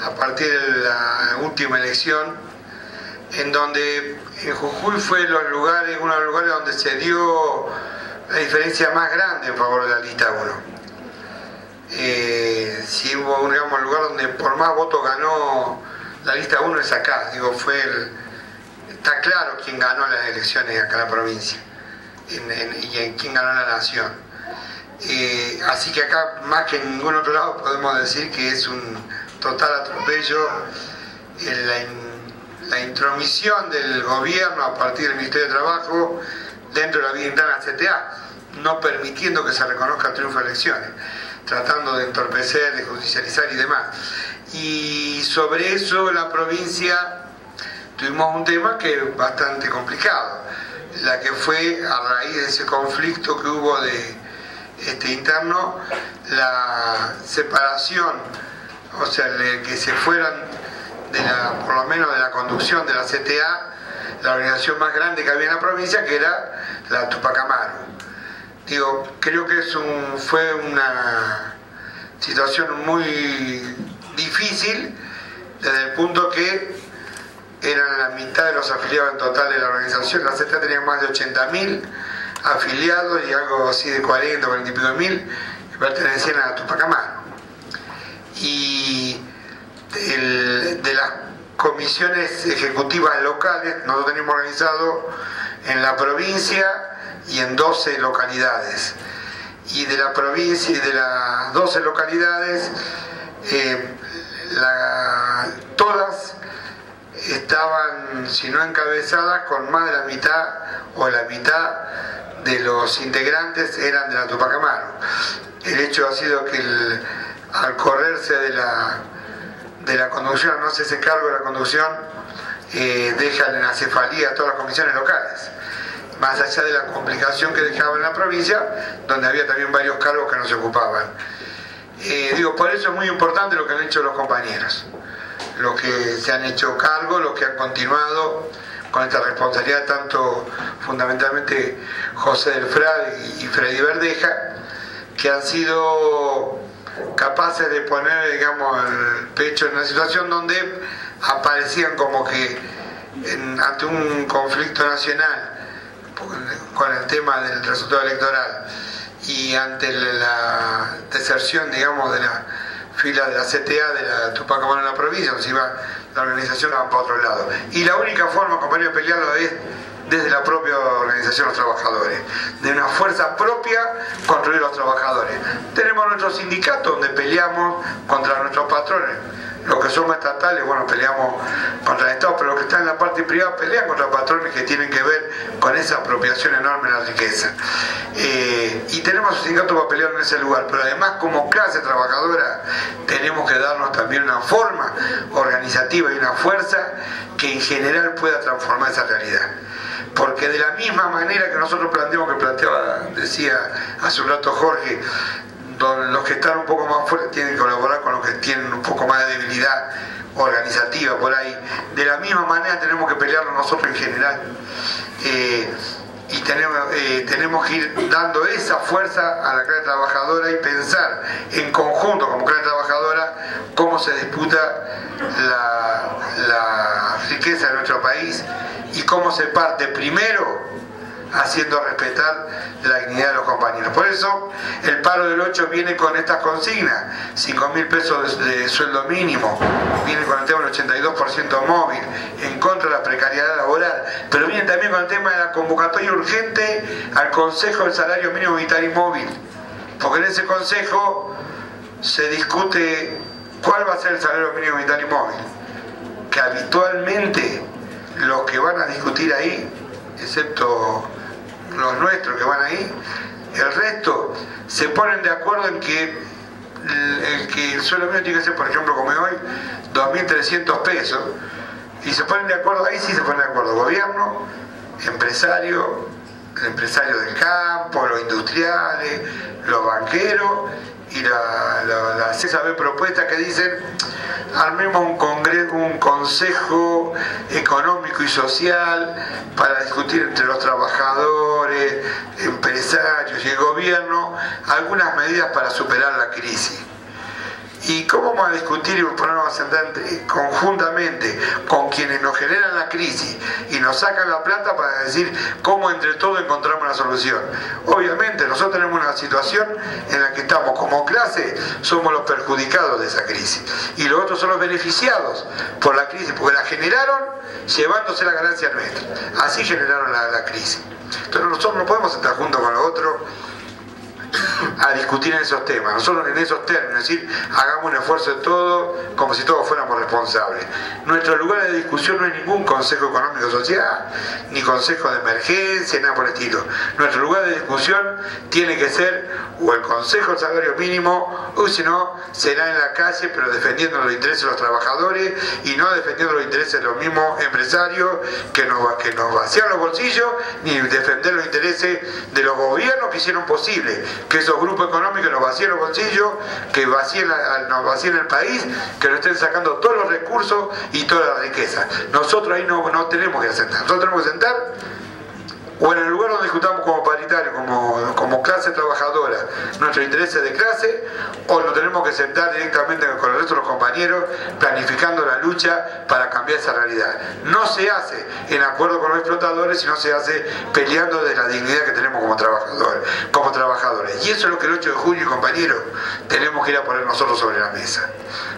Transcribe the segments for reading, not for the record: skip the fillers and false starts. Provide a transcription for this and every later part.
a partir de la última elección, en donde en Jujuy fue uno de los lugares donde se dio la diferencia más grande en favor de la lista 1. Si hubo, digamos, un lugar donde por más votos ganó la lista 1 es acá. Está claro quién ganó las elecciones acá en la provincia y en quién ganó la nación. Así que acá, más que en ningún otro lado, podemos decir que es un total atropello la intromisión del gobierno a partir del Ministerio de Trabajo dentro de la vida interna del CTA, no permitiendo que se reconozca el triunfo de elecciones, tratando de entorpecer, de judicializar y demás. Y sobre eso la provincia tuvimos un tema que es bastante complicado, la que fue a raíz de ese conflicto que hubo interno, la separación, o sea, que se fueran por lo menos de la conducción de la CTA, la organización más grande que había en la provincia, que era la Tupac Amaru. Creo que fue una situación muy difícil, desde el punto que eran la mitad de los afiliados en total de la organización. La CTA tenía más de 80.000 afiliados y algo así de 40 y pico mil que pertenecían a la Tupac Amaru. Y de las comisiones ejecutivas locales, nosotros teníamos organizado en la provincia y en 12 localidades. Y de la provincia y de las 12 localidades, todas estaban, si no encabezadas, con más de la mitad o la mitad de los integrantes eran de la Tupac Amaru. El hecho ha sido que al correrse de la conducción, no hacerse cargo de la conducción, dejan en acefalía a todas las comisiones locales, más allá de la complicación que dejaba en la provincia, donde había también varios cargos que no se ocupaban. Por eso es muy importante lo que han hecho los compañeros, los que se han hecho cargo, los que han continuado con esta responsabilidad, tanto fundamentalmente José del Frade y Freddy Verdeja, que han sido capaces de poner, digamos, el pecho en una situación donde aparecían como que ante un conflicto nacional con el tema del resultado electoral y ante la deserción, digamos, de la fila de la CTA, de la Tupac Amaru en la provincia, donde se iba la organización, va para otro lado. Y la única forma, compañero, de pelearlo es desde la propia organización de los trabajadores, de una fuerza propia construir los trabajadores. Tenemos nuestro sindicato donde peleamos contra nuestros patrones. Los que somos estatales, bueno, peleamos contra el Estado, pero los que están en la parte privada pelean contra patrones que tienen que ver con esa apropiación enorme de la riqueza. Y tenemos un sindicato para pelear en ese lugar, pero además como clase trabajadora tenemos que darnos también una forma organizativa y una fuerza que en general pueda transformar esa realidad. Porque de la misma manera que nosotros decía hace un rato Jorge, los que están un poco más fuertes tienen que colaborar con los que tienen un poco más de debilidad organizativa por ahí. De la misma manera tenemos que pelearnos nosotros en general. Y tenemos que ir dando esa fuerza a la clase trabajadora y pensar en conjunto como clase trabajadora cómo se disputa la riqueza de nuestro país y cómo se parte primero haciendo respetar la dignidad de los compañeros. Por eso el paro del 8 viene con estas consignas: 5.000 pesos de sueldo mínimo, viene con el tema del 82% móvil, en contra de la precariedad laboral, pero viene también con el tema de la convocatoria urgente al Consejo del Salario Mínimo Vital y Móvil, porque en ese consejo se discute cuál va a ser el salario mínimo vital y móvil, que habitualmente los que van a discutir ahí, excepto los nuestros que van ahí, el resto se ponen de acuerdo en que el sueldo mínimo tiene que ser, por ejemplo, como hoy, 2.300 pesos, y se ponen de acuerdo, ahí sí se ponen de acuerdo, gobierno, empresario, el empresario del campo, los industriales, los banqueros y la CSAB propuesta que dicen: armemos un consejo económico y social para discutir entre los trabajadores, empresarios y el gobierno algunas medidas para superar la crisis. ¿Y cómo vamos a discutir y ponernos a sentar conjuntamente con quienes nos generan la crisis y nos sacan la plata para decir cómo entre todos encontramos una solución? Obviamente nosotros tenemos una situación en la que estamos como clase, somos los perjudicados de esa crisis y los otros son los beneficiados por la crisis, porque la generaron llevándose la ganancia nuestra. Así generaron la crisis. Entonces nosotros no podemos estar juntos con los otros a discutir en esos temas, nosotros en esos términos, es decir, hagamos un esfuerzo de todo como si todos fuéramos responsables. Nuestro lugar de discusión no es ningún consejo económico social, ni consejo de emergencia, nada por el estilo. Nuestro lugar de discusión tiene que ser o el consejo del salario mínimo, o si no, será en la calle, pero defendiendo los intereses de los trabajadores y no defendiendo los intereses de los mismos empresarios que nos vacían los bolsillos, ni defender los intereses de los gobiernos que hicieron posible que esos grupos económicos nos vacíen los bolsillos, que nos vacíen el país, que nos estén sacando todos los recursos y toda la riqueza. Nosotros ahí no tenemos que sentar. Nosotros tenemos que sentar o en el lugar donde discutamos como paritario, como clase trabajadora, nuestros intereses de clase, o nos tenemos que sentar directamente con el resto de los compañeros, planificando la lucha para cambiar esa realidad. No se hace en acuerdo con los explotadores, sino se hace peleando de la dignidad que tenemos como trabajadores. Y eso es lo que el 8 de junio, compañeros, tenemos que ir a poner nosotros sobre la mesa.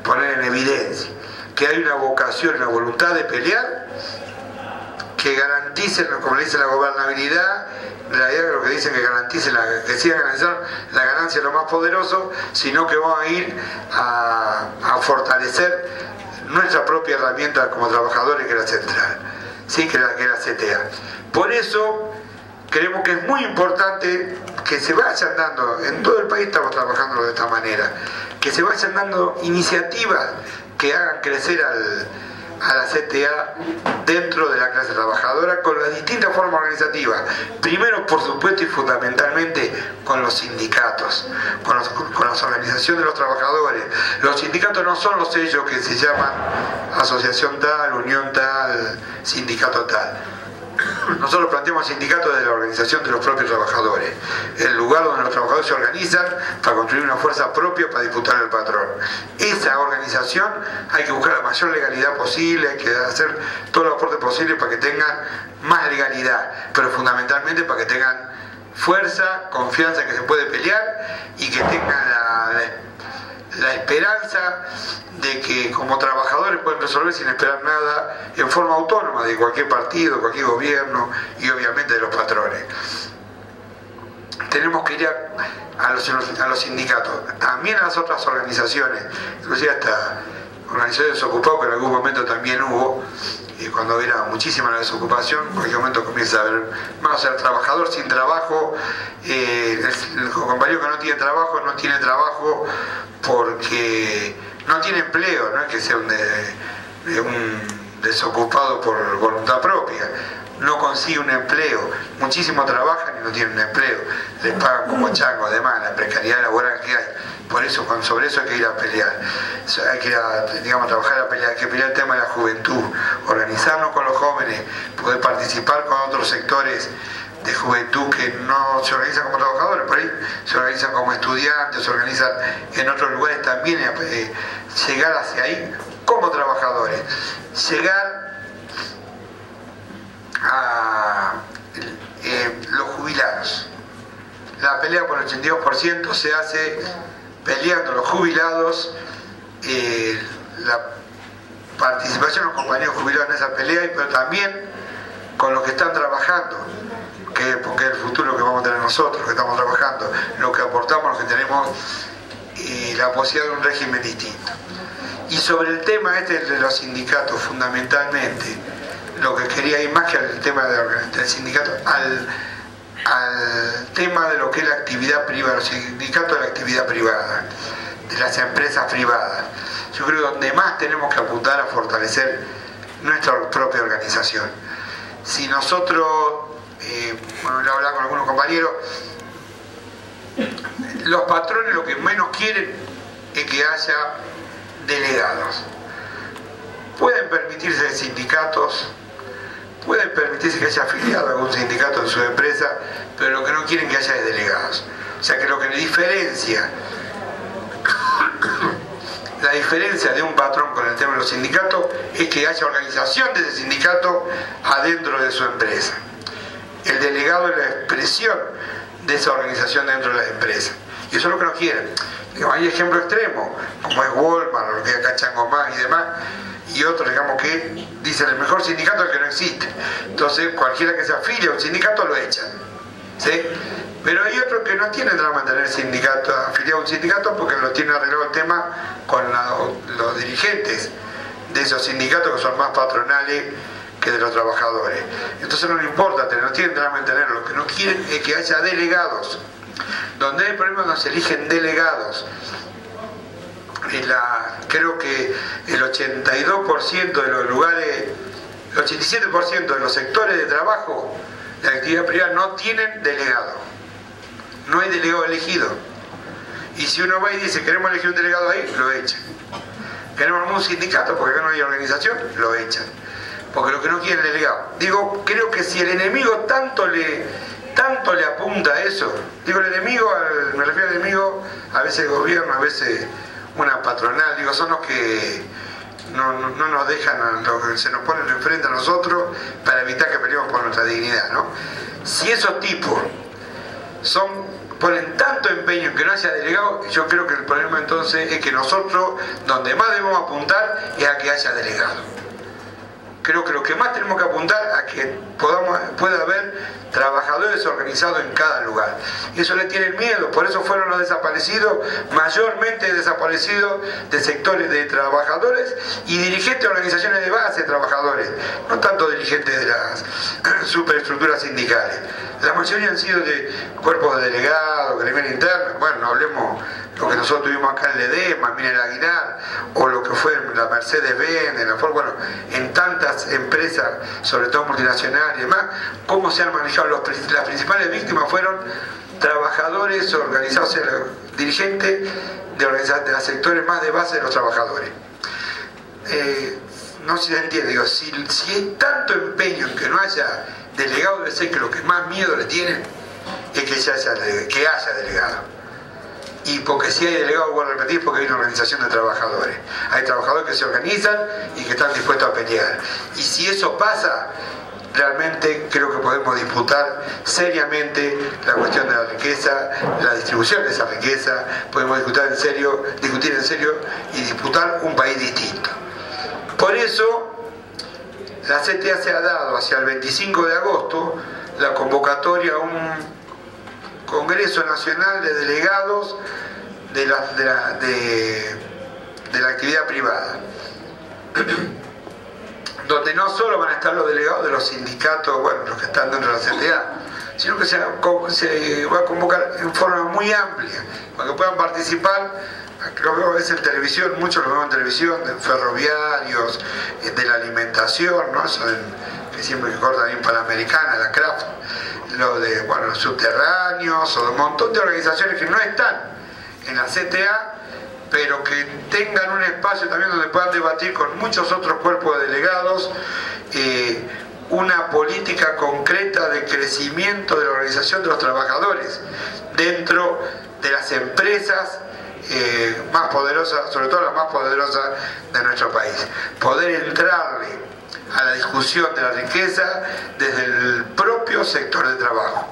Poner en evidencia que hay una vocación, una voluntad de pelear, que garanticen, como le dice la gobernabilidad, en realidad lo que dicen que garanticen, que sigan garantizando la ganancia de lo más poderoso, sino que vamos a ir a fortalecer nuestra propia herramienta como trabajadores, que es la central, ¿sí? que es la CTA. Por eso creemos que es muy importante que se vayan dando, en todo el país estamos trabajando de esta manera, que se vayan dando iniciativas que hagan crecer a la CTA dentro de la clase trabajadora con las distintas formas organizativas. Primero, por supuesto y fundamentalmente, con los sindicatos, con las organizaciones de los trabajadores. Los sindicatos no son los sellos que se llaman asociación tal, unión tal, sindicato tal. Nosotros planteamos sindicatos de la organización de los propios trabajadores, el lugar donde los trabajadores se organizan para construir una fuerza propia para disputar al patrón. Esa organización hay que buscar la mayor legalidad posible, hay que hacer todo el aporte posible para que tengan más legalidad, pero fundamentalmente para que tengan fuerza, confianza en que se puede pelear y que tengan la esperanza de que como trabajadores pueden resolver sin esperar nada en forma autónoma de cualquier partido, cualquier gobierno y obviamente de los patrones. Tenemos que ir a los sindicatos, también a las otras organizaciones, inclusive hasta organizaciones desocupadas, que en algún momento también hubo, y cuando era muchísima la desocupación, en cualquier momento comienza a haber más. O sea, el trabajador sin trabajo, el compañero que no tiene trabajo porque no tiene empleo, no es que sea un desocupado por voluntad propia, no consigue un empleo, muchísimos trabajan y no tienen un empleo, les pagan como chango, además la precariedad laboral que hay. Por eso, sobre eso hay que ir a pelear, hay que ir a trabajar a pelear, hay que pelear el tema de la juventud, organizarnos con los jóvenes, poder participar con otros sectores de juventud que no se organizan como trabajadores, por ahí se organizan como estudiantes, se organizan en otros lugares también, llegar hacia ahí como trabajadores, llegar a los jubilados. La pelea por el 82% se hace peleando los jubilados, la participación de los compañeros jubilados en esa pelea, pero también con los que están trabajando, porque es el futuro que vamos a tener nosotros, que estamos trabajando, lo que aportamos, lo que tenemos, la posibilidad de un régimen distinto. Y sobre el tema de los sindicatos, fundamentalmente, lo que quería ir más que al tema del sindicato, al tema de lo que es la actividad privada, los sindicatos de la actividad privada, de las empresas privadas. Yo creo que donde más tenemos que apuntar a fortalecer nuestra propia organización. Si nosotros, bueno, lo hablaba con algunos compañeros, los patrones lo que menos quieren es que haya delegados. Pueden permitirse sindicatos, pueden permitirse que haya afiliado a algún sindicato en su empresa, pero lo que no quieren que haya es delegados. O sea que lo que le diferencia diferencia de un patrón con el tema de los sindicatos es que haya organización de ese sindicato adentro de su empresa. El delegado es la expresión de esa organización dentro de la empresa. Y eso es lo que no quieren. Hay ejemplos extremos, como es Walmart, o lo que es acá Changomán y demás, y otros, digamos, que dicen el mejor sindicato es el que no existe. Entonces, cualquiera que se afilie a un sindicato lo echan, ¿sí? Pero hay otros que no tienen drama en tener sindicato, afiliado a un sindicato, porque lo tienen arreglado el tema con los dirigentes de esos sindicatos que son más patronales que de los trabajadores. Entonces no les importa tener, no tienen drama en tenerlo. Lo que no quieren es que haya delegados. Donde hay problemas no se eligen delegados. Creo que el 82% de los lugares, el 87% de los sectores de trabajo de la actividad privada no tienen delegado. No hay delegado elegido. Y si uno va y dice queremos elegir un delegado ahí, lo echan. Queremos un sindicato porque acá no hay organización, lo echan. Porque lo que no quiere el delegado. Digo, creo que si el enemigo tanto le apunta a eso, digo el enemigo, me refiero al enemigo, a veces el gobierno, a veces una patronal, digo, son los que no nos dejan, se nos ponen enfrente a nosotros para evitar que peleemos por nuestra dignidad, ¿no? Si esos tipos ponen tanto empeño en que no haya delegado, yo creo que el problema entonces es que nosotros, donde más debemos apuntar es a que haya delegado. Creo que lo que más tenemos que apuntar a que pueda haber trabajadores organizados en cada lugar. Y eso le tienen miedo, por eso fueron los desaparecidos, mayormente desaparecidos de sectores de trabajadores y dirigentes de organizaciones de base de trabajadores, no tanto dirigentes de las superestructuras sindicales. La mayoría han sido de cuerpos de delegados, gremial interno, bueno, no hablemos lo que nosotros tuvimos acá en Ledesma, Minera Aguilar, o lo que fue la Mercedes-Benz, en la Ford, bueno, en tantas empresas, sobre todo multinacionales y demás, cómo se han manejado las principales víctimas fueron trabajadores organizados, o sea, dirigentes de los sectores más de base de los trabajadores. No se entiende, digo, si hay tanto empeño en que no haya delegado, debe ser que lo que más miedo le tienen es que haya delegado. Y porque si hay delegados, voy a repetir, porque hay una organización de trabajadores. Hay trabajadores que se organizan y que están dispuestos a pelear. Y si eso pasa, realmente creo que podemos disputar seriamente la cuestión de la riqueza, la distribución de esa riqueza, podemos discutir en serio y disputar un país distinto. Por eso, la CTA se ha dado hacia el 25 de agosto la convocatoria a un Congreso Nacional de Delegados de la actividad privada, donde no solo van a estar los delegados de los sindicatos, bueno, los que están dentro de la CTA, sino que se va a convocar en forma muy amplia, para que puedan participar. Lo veo a veces en televisión, muchos lo veo en televisión, de ferroviarios, de la alimentación, ¿no? Eso que siempre que cortan en Panamericana, la Kraft, lo de, bueno, los subterráneos, o de un montón de organizaciones que no están en la CTA, pero que tengan un espacio también donde puedan debatir con muchos otros cuerpos de delegados una política concreta de crecimiento de la organización de los trabajadores dentro de las empresas más poderosas, sobre todo las más poderosas de nuestro país. Poder entrarle a la discusión de la riqueza desde el propio sector de trabajo.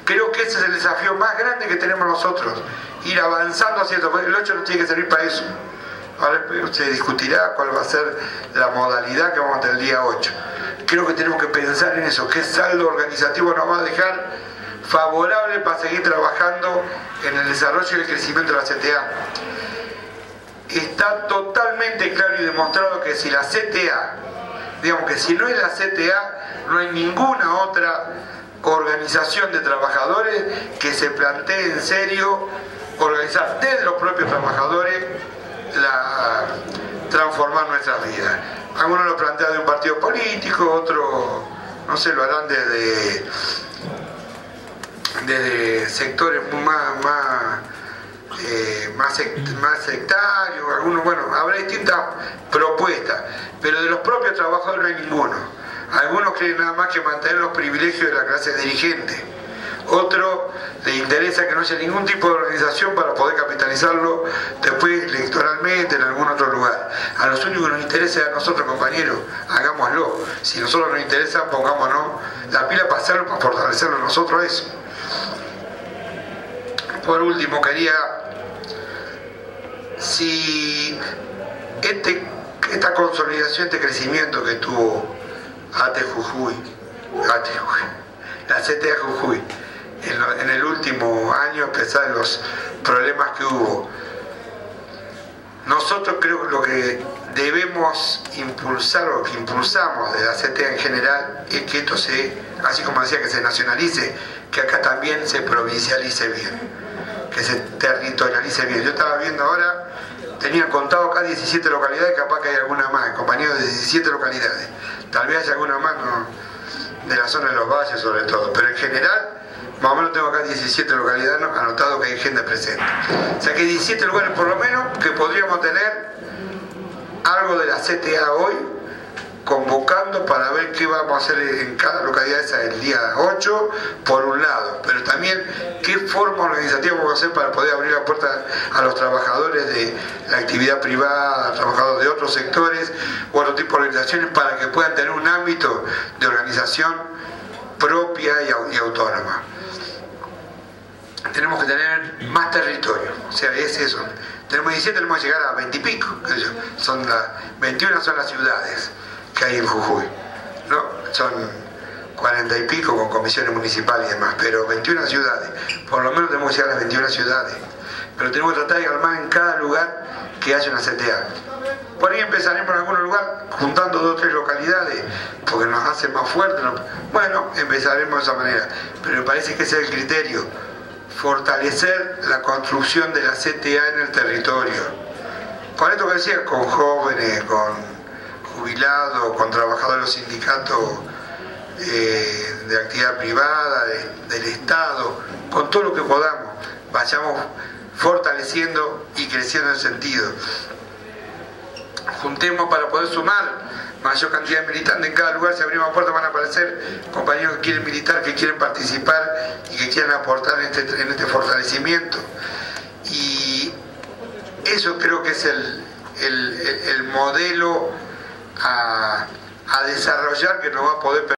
Creo que ese es el desafío más grande que tenemos nosotros, ir avanzando hacia esto. El 8 nos tiene que servir para eso. Ahora se discutirá cuál va a ser la modalidad que vamos a tener el día 8. Creo que tenemos que pensar en eso, qué saldo organizativo nos va a dejar favorable para seguir trabajando en el desarrollo y el crecimiento de la CTA. Está totalmente claro y demostrado que si la CTA, digamos que si no es la CTA, no hay ninguna otra organización de trabajadores que se plantee en serio organizar desde los propios trabajadores transformar nuestras vidas. Algunos lo plantean de un partido político, otros, no sé, lo harán desde sectores más sectarios, algunos, bueno, habrá distintas propuestas, pero de los propios trabajadores no hay ninguno. Algunos creen nada más que mantener los privilegios de la clase dirigente, Otro le interesa que no haya ningún tipo de organización para poder capitalizarlo después electoralmente en algún otro lugar. A los únicos que nos interesa es a nosotros, compañeros, hagámoslo. Si a nosotros nos interesa, pongámonos la pila para hacerlo, para fortalecerlo nosotros eso. Por último, si esta consolidación, este crecimiento que tuvo la CTA Jujuy, en el último año, a pesar de los problemas que hubo, nosotros creo que lo que debemos impulsar, o que impulsamos de la CTA en general, es que esto así como decía, que se nacionalice, que acá también se provincialice bien, que se territorialice bien. Yo estaba viendo ahora, tenía contado acá 17 localidades, capaz que hay alguna más, compañeros de 17 localidades. Tal vez haya alguna más, de la zona de los valles sobre todo, pero en general, más o menos tengo acá 17 localidades anotado que hay gente presente. O sea que 17 lugares por lo menos que podríamos tener algo de la CTA hoy, convocando para ver qué vamos a hacer en cada localidad esa el día 8, por un lado, pero también qué forma organizativa vamos a hacer para poder abrir la puerta a los trabajadores de la actividad privada, trabajadores de otros sectores u otro tipo de organizaciones, para que puedan tener un ámbito de organización propia y autónoma. Tenemos que tener más territorio, o sea, es eso. Tenemos 17, tenemos que llegar a 20 y pico, 21 son las ciudades que hay en Jujuy, ¿no? Son 40 y pico con comisiones municipales y demás, pero 21 ciudades, por lo menos tenemos que llegar a las 21 ciudades, pero tenemos que tratar de armar en cada lugar que haya una CTA. Por ahí empezaremos en algún lugar juntando 2 o 3 localidades, porque nos hace más fuerte, ¿no? Bueno, empezaremos de esa manera, pero me parece que ese es el criterio, fortalecer la construcción de la CTA en el territorio. Con esto que decía, con jóvenes, con jubilados, con trabajadores de los sindicatos de actividad privada, del Estado, con todo lo que podamos, vayamos fortaleciendo y creciendo en el sentido. Juntemos para poder sumar mayor cantidad de militantes en cada lugar. Si abrimos puertas van a aparecer compañeros que quieren militar, que quieren participar y que quieren aportar en este fortalecimiento. Y eso creo que es el modelo a desarrollar, que nos va a poder permitir